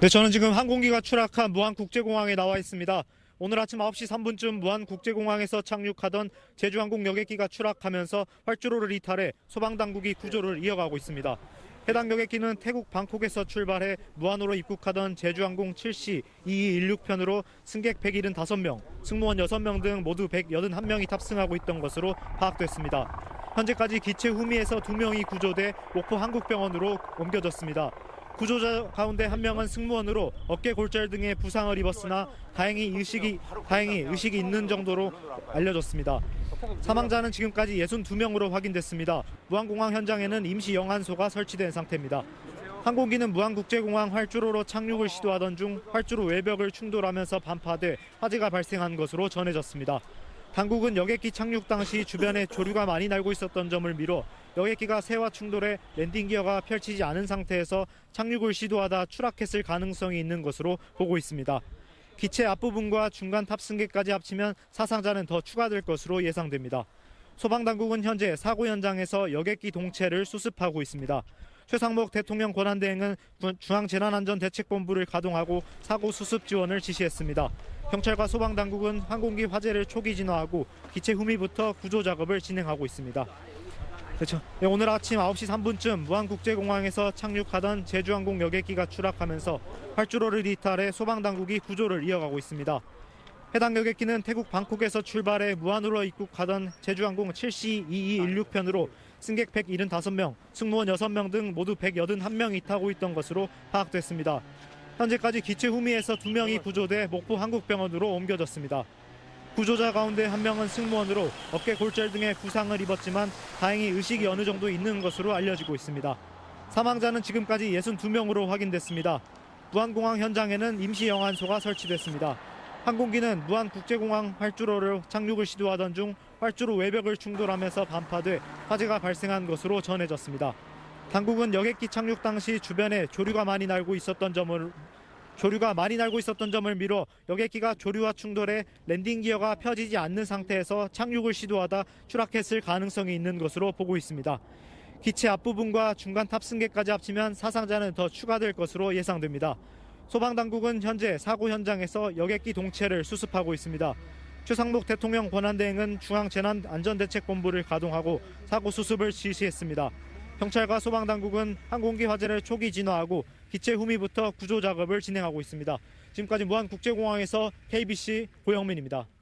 네, 저는 지금 항공기가 추락한 무안국제공항에 나와 있습니다. 오늘 아침 9시 3분쯤 무안국제공항에서 착륙하던 제주항공 여객기가 추락하면서 활주로를 이탈해 소방당국이 구조를 이어가고 있습니다. 해당 여객기는 태국 방콕에서 출발해 무안으로 입국하던 제주항공 7C 2216편으로 승객 175명, 승무원 6명 등 모두 181명이 탑승하고 있던 것으로 파악됐습니다. 현재까지 기체 후미에서 2명이 구조돼 목포 한국병원으로 옮겨졌습니다. 구조자 가운데 한 명은 승무원으로 어깨 골절 등의 부상을 입었으나 다행히 의식이 있는 정도로 알려졌습니다. 사망자는 지금까지 62명으로 확인됐습니다. 무안공항 현장에는 임시 영안소가 설치된 상태입니다. 항공기는 무안국제공항 활주로로 착륙을 시도하던 중 활주로 외벽을 충돌하면서 반파돼 화재가 발생한 것으로 전해졌습니다. 당국은 여객기 착륙 당시 주변에 조류가 많이 날고 있었던 점을 미뤄 여객기가 새와 충돌해 랜딩 기어가 펼치지 않은 상태에서 착륙을 시도하다 추락했을 가능성이 있는 것으로 보고 있습니다. 기체 앞부분과 중간 탑승객까지 합치면 사상자는 더 추가될 것으로 예상됩니다. 소방당국은 현재 사고 현장에서 여객기 동체를 수습하고 있습니다. 최상목 대통령 권한대행은 중앙재난안전대책본부를 가동하고 사고 수습 지원을 지시했습니다. 경찰과 소방당국은 항공기 화재를 초기 진화하고 기체 후미부터 구조 작업을 진행하고 있습니다. 그렇죠. 네, 오늘 아침 9시 3분쯤 무안국제공항에서 착륙하던 제주항공 여객기가 추락하면서 활주로를 이탈해 소방당국이 구조를 이어가고 있습니다. 해당 여객기는 태국 방콕에서 출발해 무안으로 입국하던 제주항공 7C 2216편으로 승객 175명, 승무원 6명 등 모두 181명이 타고 있던 것으로 파악됐습니다. 현재까지 기체 후미에서 2명이 구조돼 목포 한국병원으로 옮겨졌습니다. 구조자 가운데 한 명은 승무원으로 어깨 골절 등의 부상을 입었지만 다행히 의식이 어느 정도 있는 것으로 알려지고 있습니다. 사망자는 지금까지 62명으로 확인됐습니다. 무안공항 현장에는 임시 영안소가 설치됐습니다. 항공기는 무안국제공항 활주로를 착륙을 시도하던 중 활주로 외벽을 충돌하면서 반파돼 화재가 발생한 것으로 전해졌습니다. 당국은 여객기 착륙 당시 주변에 조류가 많이 날고 있었던 점을 미뤄 여객기가 조류와 충돌해 랜딩 기어가 펴지지 않는 상태에서 착륙을 시도하다 추락했을 가능성이 있는 것으로 보고 있습니다. 기체 앞부분과 중간 탑승객까지 합치면 사상자는 더 추가될 것으로 예상됩니다. 소방당국은 현재 사고 현장에서 여객기 동체를 수습하고 있습니다. 최상목 대통령 권한대행은 중앙재난안전대책본부를 가동하고 사고 수습을 지시했습니다. 경찰과 소방당국은 항공기 화재를 초기 진화하고 기체 후미부터 구조 작업을 진행하고 있습니다. 지금까지 무안국제공항에서 KBC 고영민입니다.